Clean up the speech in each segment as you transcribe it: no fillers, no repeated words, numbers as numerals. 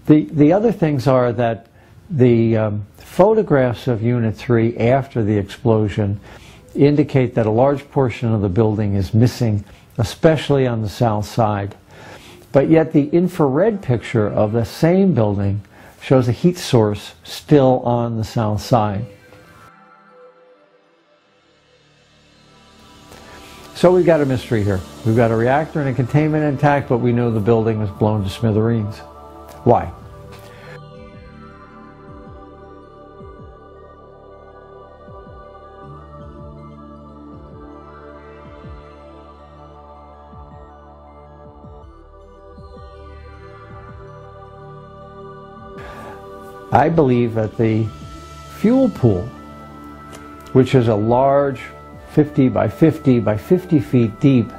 The other things are that the photographs of Unit 3 after the explosion indicate that a large portion of the building is missing, especially on the south side. But yet the infrared picture of the same building shows a heat source still on the south side. So we've got a mystery here. We've got a reactor and a containment intact, but we know the building was blown to smithereens. Why? I believe that the fuel pool, which is a large 50 by 50 by 50 feet deep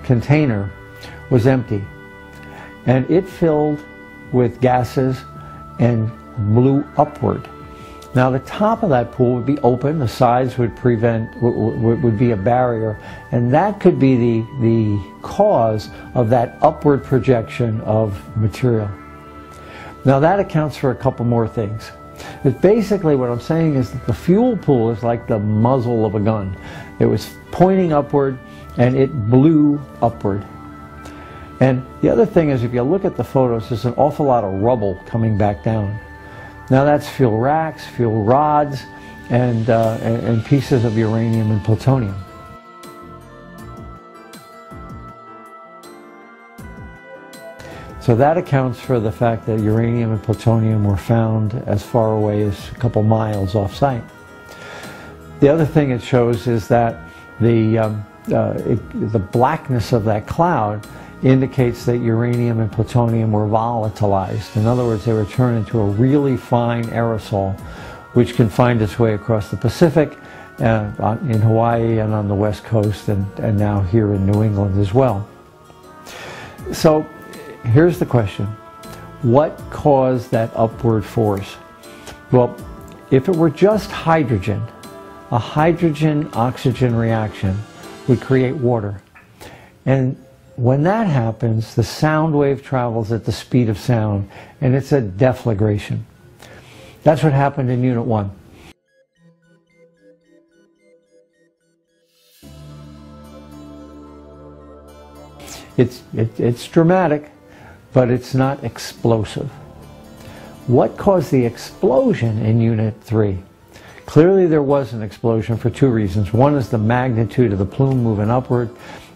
container, was empty. And it filled with gases and blew upward. Now the top of that pool would be open, the sides would would be a barrier, and that could be the cause of that upward projection of material. Now that accounts for a couple more things. But basically what I'm saying is that the fuel pool is like the muzzle of a gun. It was pointing upward and it blew upward. And the other thing is, if you look at the photos, there's an awful lot of rubble coming back down. Now that's fuel racks, fuel rods, and pieces of uranium and plutonium. So that accounts for the fact that uranium and plutonium were found as far away as a couple miles off-site. The other thing it shows is that the blackness of that cloud indicates that uranium and plutonium were volatilized. In other words, they were turned into a really fine aerosol, which can find its way across the Pacific, in Hawaii and on the West Coast, and now here in New England as well. So here's the question. What caused that upward force? Well, if it were just hydrogen, a hydrogen-oxygen reaction would create water. And when that happens, the sound wave travels at the speed of sound, and it's a deflagration. That's what happened in Unit 1. It's dramatic, but it's not explosive. What caused the explosion in Unit 3? Clearly there was an explosion for two reasons. One is the magnitude of the plume moving upward,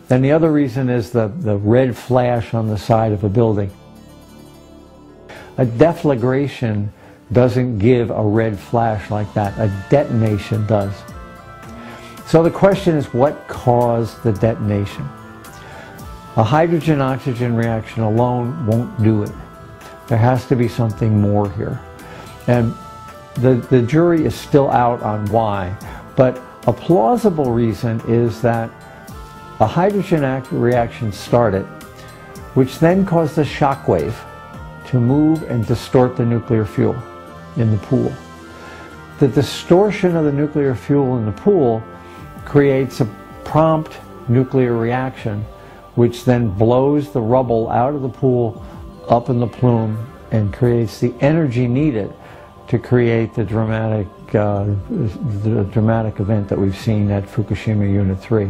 and the other reason is the red flash on the side of a building. A deflagration doesn't give a red flash like that. A detonation does. So the question is, what caused the detonation? A hydrogen-oxygen reaction alone won't do it. There has to be something more here. And the jury is still out on why, but a plausible reason is that a hydrogen reaction started, which then caused a shock wave to move and distort the nuclear fuel in the pool. The distortion of the nuclear fuel in the pool creates a prompt nuclear reaction, which then blows the rubble out of the pool up in the plume and creates the energy needed to create the dramatic event that we've seen at Fukushima Unit 3.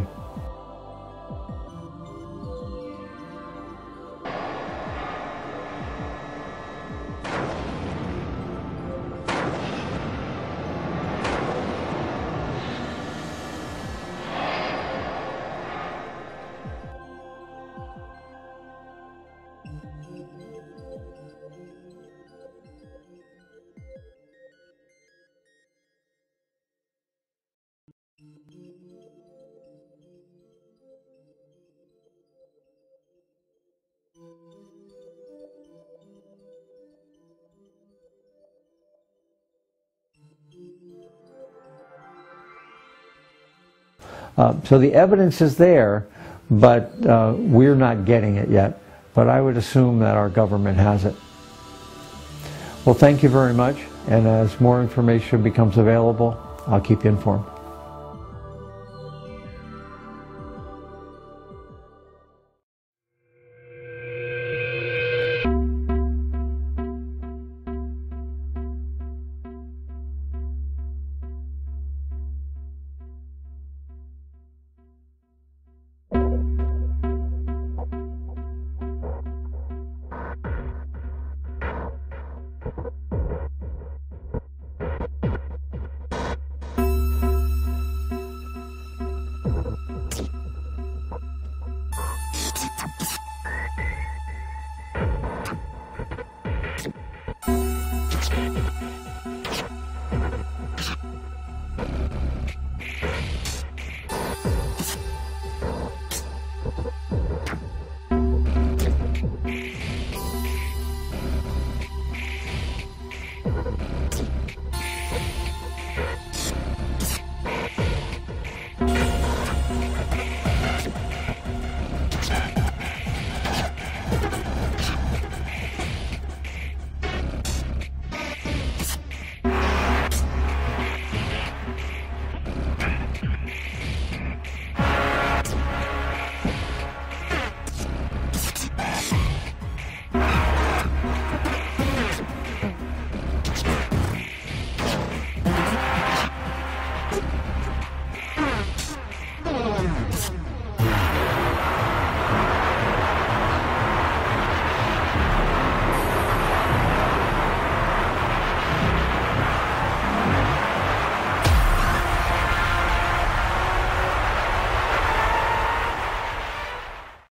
So the evidence is there, but we're not getting it yet. But I would assume that our government has it. Well, thank you very much, and as more information becomes available, I'll keep you informed.